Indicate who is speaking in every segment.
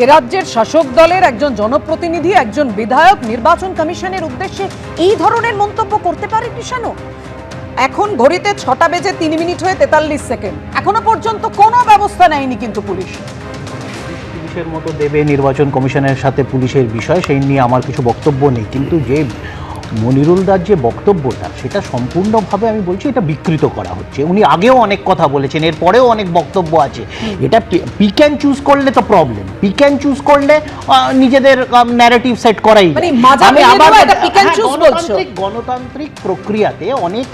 Speaker 1: এ রাজ্যের শাসক দলের একজন জনপ্রতিনিধি, একজন বিধায়ক নির্বাচন কমিশনের উদ্দেশ্যে এই ধরনের মন্তব্য করতে পারে কৃষাণু? এখন ঘড়িতে 6:03 হয়ে 43 সেকেন্ড, এখনো পর্যন্ত কোনো ব্যবস্থা নেয়নি কিন্তু পুলিশ।
Speaker 2: পুলিশের মতো দেবে নির্বাচন কমিশনের সাথে পুলিশের বিষয়, সেই নিয়ে আমার কিছু বক্তব্য নেই, কিন্তু যে মনিরুল দার যে বক্তব্যটা সেটা সম্পূর্ণভাবে আমি বলছি এটা বিকৃত করা হচ্ছে। উনি আগেও অনেক কথা বলেছেন, এরপরেও অনেক বক্তব্য আছে। এটা পিক অ্যান্ড চুজ করলে তো প্রবলেম, পিক অ্যান্ড চুজ করলে নিজেদের ন্যারেটিভ সেট করাই।
Speaker 1: আমি আবার
Speaker 2: গণতান্ত্রিক প্রক্রিয়াতে অনেক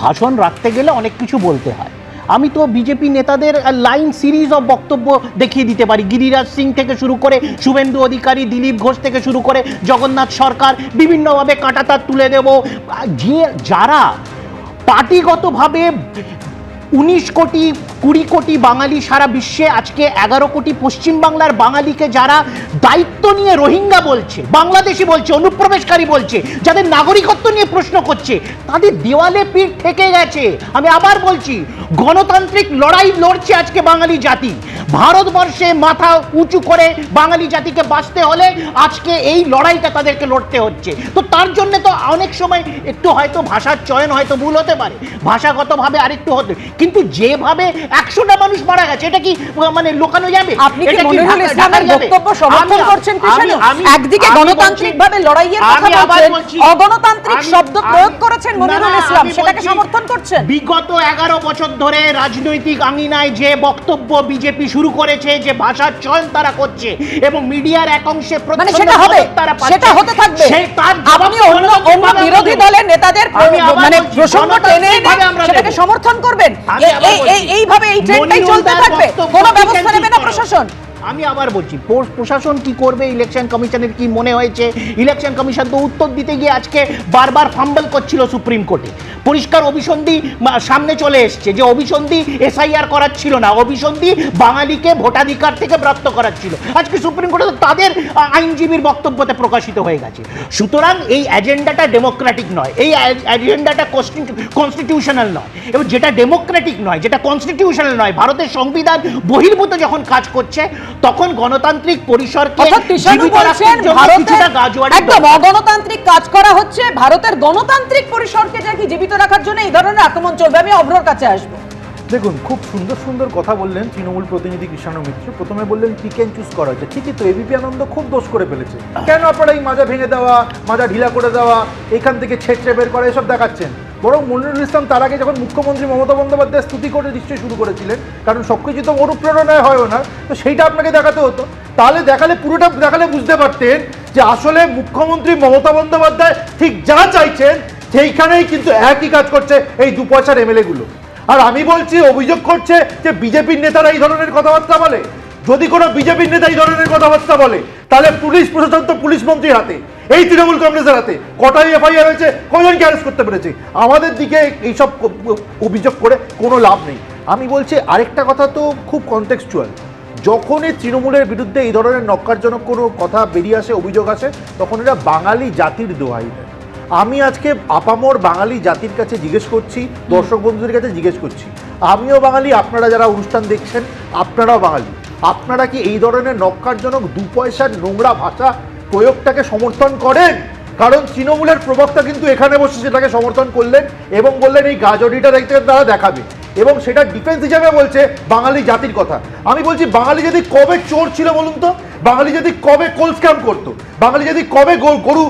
Speaker 2: ভাষণ রাখতে গেলে অনেক কিছু বলতে হয়। আমি তো বিজেপি নেতাদের লাইন সিরিজ অফ বক্তব্য দেখিয়ে দিতে পারি, গিরিরাজ সিং থেকে শুরু করে শুভেন্দু অধিকারী, দিলীপ ঘোষ থেকে শুরু করে জগন্নাথ সরকার, বিভিন্নভাবে কাঁটাতার তুলে দেব। যারা পার্টিগতভাবে 19 কোটি 20 কোটি বাঙালি সারা বিশ্বে, আজকে 11 কোটি পশ্চিমবাংলার বাঙালিকে যারা দায়িত্ব নিয়ে রোহিঙ্গা বলছে, বাংলাদেশি বলছে, অনুপ্রবেশকারী বলছে, যাদের নাগরিকত্ব নিয়ে প্রশ্ন করছে, তাদের দেওয়ালে পিঠ থেকে গেছে। আমি আবার বলছি, গণতান্ত্রিক লড়াই লড়ছে আজকে বাঙালি জাতি। ভারতবর্ষে মাথা উঁচু করে বাঙালি জাতিকে বাঁচতে হলে আজকে এই লড়াইটা তাদেরকে লড়তে হচ্ছে। তো তার জন্য তো অনেক সময় একটু হয়তো ভাষার চয়ন হয়তো ভুল হতে পারে, ভাষাগতভাবে আরেকটু হতে, কিন্তু যেভাবে 100টা মানুষ মারা গেছে এটা কি মানে লোকানো যাবে?
Speaker 1: আপনি কি মনিরুল ইসলামের বক্তব্য সমর্থন করছেন কৃষাণু? একদিকে গণতান্ত্রিকভাবে লড়াইয়ের কথা বলছেন, অগণতান্ত্রিক শব্দ প্রয়োগ করেছেন মনিরুল ইসলাম, সেটাকে সমর্থন করছেন?
Speaker 2: বিগত 11 বছর ধরে রাজনৈতিক আঙিনায় যে বক্তব্য বিজেপি শুরু করেছে, যে ভাষার চয়ন তারা করছে এবং মিডিয়ার এক অংশে
Speaker 1: সেটা হবে, সেটা হতে থাকবে। আপনি অন্য বিরোধী দলের নেতাদের মানে প্রসঙ্গ টেনে এনে সেটাকে সমর্থন করবেন? এইভাবে এই ট্রেন্ডটাই চলতে থাকবে, কোনো ব্যবস্থা নেবে না প্রশাসন?
Speaker 2: আমি আবার বলছি, প্রশাসন কি করবে? ইলেকশন কমিশনের কি মনে হয়েছে? ইলেকশন কমিশন তো উত্তর দিতে গিয়ে আজকে বারবার ফাম্বল করছিল সুপ্রিম কোর্টে। পরিষ্কার অভিসন্ধি সামনে চলে এসছে যে অভিসন্ধি এসআইআর করাচ্ছিল না, অভিসন্ধি বাঙালিকে ভোটাধিকার থেকে প্রাপ্ত করাচ্ছিল। আজকে সুপ্রিম কোর্টে তো তাদের আইনজীবীর বক্তব্যতে প্রকাশিত হয়ে গেছে। সুতরাং এই এজেন্ডাটা ডেমোক্রেটিক নয়, এই এজেন্ডাটা কনস্টিটিউশনাল নয়, এবং যেটা ডেমোক্রেটিক নয়, যেটা কনস্টিটিউশনাল নয়, ভারতের সংবিধান বহির্ভূত যখন কাজ করছে, তখন গণতান্ত্রিক পরিসরকে
Speaker 1: একদম অগণতান্ত্রিক কাজ করা হচ্ছে। ভারতের গণতান্ত্রিক পরিসরকে কি জীবিত রাখার জন্য এই ধরনের আক্রমণ চলবে? আমি অভ্রর কাছে আসবো।
Speaker 3: দেখুন, খুব সুন্দর সুন্দর কথা বললেন তৃণমূল প্রতিনিধি কৃষাণু মিত্র। প্রথমে বললেন পিক অ্যান্ড চুজ করা হচ্ছে, ঠিকই তো। এবিপি আনন্দ খুব দোষ করে ফেলেছে। কেন আপনারা এই মাজা ভেঙে দেওয়া, মাজা ঢিলা করে দেওয়া, এখান থেকে ছেঁচড়ে বের করা, এসব দেখাচ্ছেন? বরং মনিরুল ইসলাম তার আগে যখন মুখ্যমন্ত্রী মমতা বন্দ্যোপাধ্যায় স্তুতি করে নিশ্চয়ই শুরু করেছিলেন, কারণ সব কিছু তো অনুপ্রেরণায় হয় না, তো সেইটা আপনাকে দেখাতে হতো। তাহলে দেখালে, পুরোটা দেখালে বুঝতে পারতেন যে আসলে মুখ্যমন্ত্রী মমতা বন্দ্যোপাধ্যায় ঠিক যা চাইছেন সেইখানেই কিন্তু একই কাজ করছে এই 2 পয়সার এমএলএ গুলো। আর আমি বলছি, অভিযোগ করছে যে বিজেপির নেতারা এই ধরনের কথাবার্তা বলে। যদি কোনো বিজেপির নেতা এই ধরনের কথাবার্তা বলে, তাহলে পুলিশ প্রশাসন তো পুলিশ মন্ত্রীর হাতে, এই তৃণমূল কংগ্রেসের হাতে। কটাই এফআইআর হয়েছে, কয়জনকে অ্যারেস্ট করতে পেরেছে? আমাদের দিকে এইসব অভিযোগ করে কোনো লাভ নেই। আমি বলছি আরেকটা কথা, তো খুব কনটেক্সচুয়াল। যখনই তৃণমূলের বিরুদ্ধে এই ধরনের নক্কারজনক কোনো কথা বেরিয়ে আসে, অভিযোগ আসে, তখন এরা বাঙালি জাতির দোহাই দেয়। আমি আজকে আপামর বাঙালি জাতির কাছে জিজ্ঞেস করছি, দর্শক বন্ধুদের কাছে জিজ্ঞেস করছি, আমিও বাঙালি, আপনারা যারা অনুষ্ঠান দেখছেন আপনারাও বাঙালি, আপনারা কি এই ধরনের নক্কারজনক 2 পয়সার নোংরা ভাষা প্রয়োগটাকে সমর্থন করেন? কারণ তৃণমূলের প্রবক্তা কিন্তু এখানে বসে সেটাকে সমর্থন করলেন এবং বললেন এই গাজরিটা দেখতে তারা দেখাবে, এবং সেটা ডিফেন্স হিসাবে বলছে বাঙালি জাতির কথা। আমি বলছি, বাঙালি যদি কবে চোর ছিল বলুন তো? বাঙালি যদি কবে কোল স্ক্যাম করতো? বাঙালি যদি কবে গরু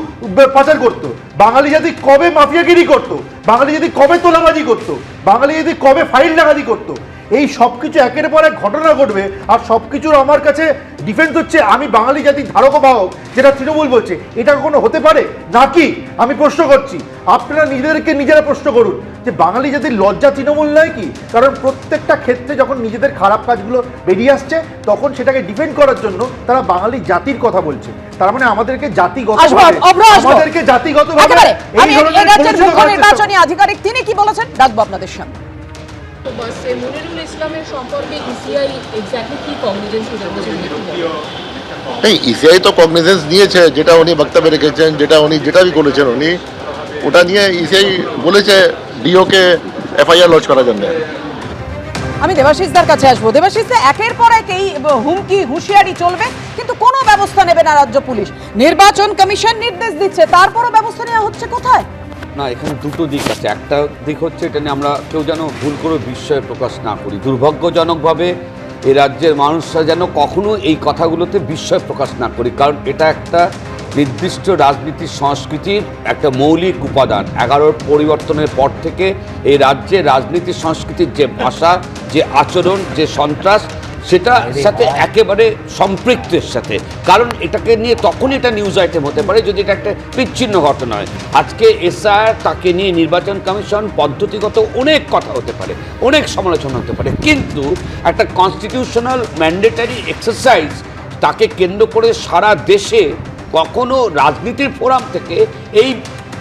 Speaker 3: পাচার করতো? বাঙালি যদি কবে মাফিয়াগিরি করতো? বাঙালি যদি কবে তোলাবাজি করতো? বাঙালি যদি কবে ফাইল ডাকাতি করতো? এই সব কিছু একের পর এক ঘটনা ঘটবে, আর সব কিছুর আমার কাছে ডিফেন্স হচ্ছে আমি বাঙালি জাতির ধারক বাহক, যেটা তৃণমূল বলছে। এটা কখনো হতে পারে নাকি? আমি প্রশ্ন করছি, আপনারা নিজেদেরকে নিজেরা প্রশ্ন করুন যে বাঙালি জাতির লজ্জা তৃণমূল নয় কি? কারণ প্রত্যেকটা ক্ষেত্রে যখন নিজেদের খারাপ কাজগুলো বেরিয়ে আসছে, তখন সেটাকে ডিফেন্ড করার জন্য তারা বাঙালি জাতির কথা বলছে। তার মানে আমাদেরকে জাতিগতভাবে
Speaker 1: নির্বাচনী আধিকারিক তিনি কি বলেছেন ডাকবো আপনাদের সামনে।
Speaker 4: মনিরুল ইসলামের সম্পর্কে ইসিআই এক্স্যাক্টলি কি কগনিজেন্স জানতে
Speaker 5: नहीं, ইসিআই তো কগনিজেন্স নিয়েছে, যেটা উনি বক্তব্যে রেখেছেন, যেটা করেছেন উনি, ওটা নিয়ে ইসিআই বলেছে ডিওকে এফআইআর লঞ্চ করার জন্য।
Speaker 1: আমি দেবাশিসদার কাছে আসবো। দেবাশিসদা, একের পর এক এই হুমকি হুঁশিয়ারি চলবে, কিন্তু কোনো ব্যবস্থা নেবে না রাজ্য পুলিশ। নির্বাচন কমিশন নির্দেশ দিচ্ছে, তারপরও ব্যবস্থা নেওয়া হচ্ছে কোথায়?
Speaker 6: না, এখানে দুটো দিক আছে। একটা দিক হচ্ছে এটা নিয়ে আমরা কেউ যেন ভুল করে বিস্ময় প্রকাশ না করি। দুর্ভাগ্যজনকভাবে এই রাজ্যের মানুষরা যেন কখনো এই কথাগুলোতে বিস্ময় প্রকাশ না করি, কারণ এটা একটা নির্দিষ্ট রাজনীতির সংস্কৃতির একটা মৌলিক উপাদান। 11 পরিবর্তনের পর থেকে এই রাজ্যের রাজনীতির সংস্কৃতির যে ভাষা, যে আচরণ, যে সন্ত্রাস, সেটার সাথে একেবারে সম্পৃক্তের সাথে। কারণ এটাকে নিয়ে তখনই এটা নিউজ আইটেম হতে পারে যদি এটা একটা বিচ্ছিন্ন ঘটনা হয়। আজকে এসআইআর, তাকে নিয়ে নির্বাচন কমিশন, পদ্ধতিগত অনেক কথা হতে পারে, অনেক সমালোচনা হতে পারে, কিন্তু একটা কনস্টিটিউশনাল ম্যান্ডেটারি এক্সারসাইজ, তাকে কেন্দ্র করে সারা দেশে কখনো রাজনীতির ফোরাম থেকে এই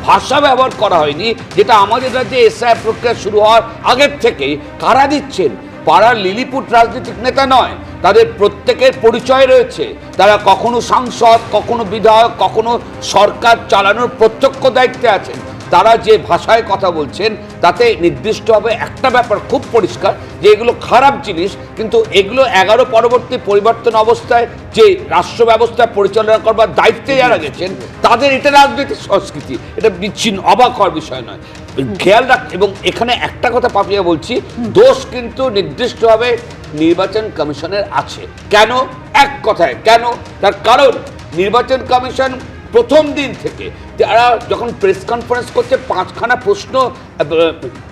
Speaker 6: ভাষা ব্যবহার করা হয়নি, যেটা আমাদের রাজ্যে এসআইআর প্রক্রিয়া শুরু হওয়ার আগের থেকেই। কারা দিচ্ছেন? পাড়ার লিলিপুট রাজনৈতিক নেতা নয়, তাদের প্রত্যেকের পরিচয় রয়েছে। তারা কখনো সাংসদ, কখনো বিধায়ক, কখনো সরকার চালানোর প্রত্যক্ষ দায়িত্বে আছেন। তারা যে ভাষায় কথা বলছেন তাতে নির্দিষ্টভাবে একটা ব্যাপার খুব পরিষ্কার, যে এগুলো খারাপ জিনিস, কিন্তু এগুলো 11 পরবর্তী পরিবর্তন অবস্থায় যে রাষ্ট্র ব্যবস্থা পরিচালনা করবার দায়িত্বে যারা গেছেন, তাদের এটা রাজনৈতিক সংস্কৃতি, এটা বিচ্ছিন্ন অবাক হওয়ার বিষয় নয়। খেয়াল রাখ, এবং এখানে একটা কথা পাপিয়া বলছি, দোষ কিন্তু নির্দিষ্টভাবে নির্বাচন কমিশনের আছে। কেন? এক কথায় কেন? তার কারণ নির্বাচন কমিশন প্রথম দিন থেকে তারা যখন প্রেস কনফারেন্স করছে, 5খানা প্রশ্ন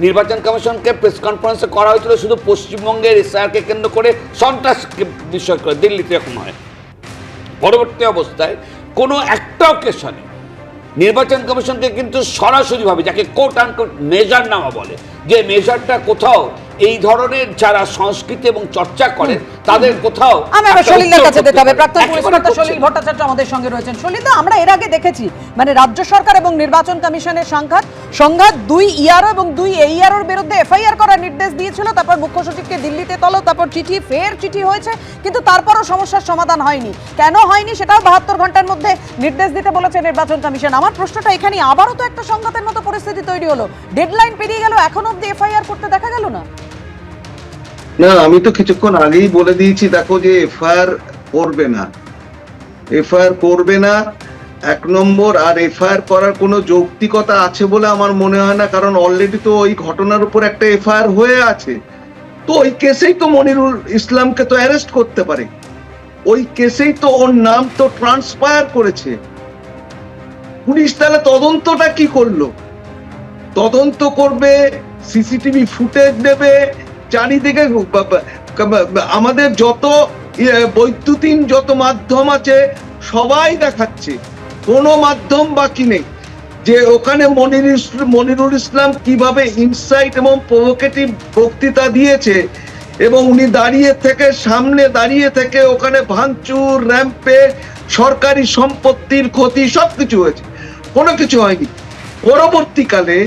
Speaker 6: নির্বাচন কমিশনকে প্রেস কনফারেন্সে করা হয়েছিল শুধু পশ্চিমবঙ্গের এসআইআরকে কেন্দ্র করে, সন্ত্রাসকে বিষয় করে। দিল্লিতে এরকম হয়। পরবর্তী অবস্থায় কোনো একটা অকেশনে নির্বাচন কমিশনকে কিন্তু সরাসরিভাবে, যাকে কোট অ্যান্ড কোট মেজার নেওয়া বলে, যে মেজারটা কোথাও এই ধরনের যারা সংস্কৃতি এবং চর্চা করেন তাদের কোথাও
Speaker 1: আমরা সলিলের কাছে যেতে হবে। প্রাক্তন পুলিশ কর্তা সলিল ভট্টাচার্য আমাদের সঙ্গে রয়েছেন। সলিলদা, আমরা এর আগে দেখেছি মানে রাজ্য সরকার এবং নির্বাচন কমিশনের সংঘাত 2 ইআরও এবং 2 এইআরওর বিরুদ্ধে এফআইআর করার নির্দেশ দিয়েছিল, তারপর মুখ্য সচিবকে দিল্লিতে তলব, তারপর চিঠি হয়েছে, কিন্তু তারপরও সমস্যার সমাধান হয়নি। কেন হয়নি সেটাও 72 ঘন্টার মধ্যে নির্দেশ দিতে বলেছে নির্বাচন কমিশন। আমার প্রশ্নটা এখানে, আবারও তো একটা সংঘাতের মতো পরিস্থিতি তৈরি হলো, ডেডলাইন পেরিয়ে গেল, এখনো অবধি এফআইআর করতে দেখা গেল না।
Speaker 7: না, আমি তো কিছুক্ষণ আগেই বলে দিয়েছি, দেখো যে এফআইআর করবে না 1 নম্বর। আর এফআইআর করার কোনো যৌক্তিকতা আছে বলে আমার মনে হয় না, কারণ অলরেডি তো ওই ঘটনার উপর একটা এফআইআর হয়ে আছে। তো ওই কেসেই তো মনিরুল ইসলামকে তো অ্যারেস্ট করতে পারে, ওই কেসেই তো ওর নাম তো ট্রান্সফার করেছে পুলিশ। তাহলে তদন্তটা কি করলো? তদন্ত করবে, সিসিটিভি ফুটেজ দেবে, চারিদিকে আমাদের যত বৈদ্যুতিন যত মাধ্যম আছে সবাই দেখাচ্ছে, কোনো মাধ্যম বাকি নেই। যে ওখানে মনিরুল ইসলাম কিভাবে ইনসাইট এবং প্রভোকেটিভ বক্তৃতা দিয়েছে, এবং উনি সামনে দাঁড়িয়ে থেকে ওখানে ভাঙচুর, র্যাম্পে, সরকারি সম্পত্তির ক্ষতি, সবকিছু হয়েছে, কোনো কিছু হয়নি। পরবর্তীকালে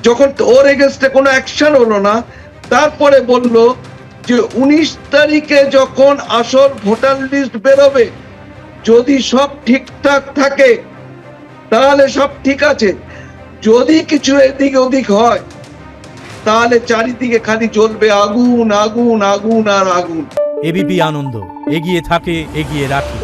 Speaker 7: যখন ওর এগেনস্টে কোনো অ্যাকশন হলো না, তারপরে বলল যে 19 তারিখে যখন আসল ভোটার লিস্ট বেরোবে, যদি সব ঠিকঠাক থাকে তাহলে সব ঠিক আছে, যদি কিছু এদিক ওদিক হয় তাহলে চারিদিকে খালি জ্বলবে আগুন আগুন আগুন আর আগুন।
Speaker 8: এবিপি আনন্দ, এগিয়ে থাকে, এগিয়ে রাখে।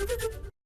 Speaker 9: Thank you.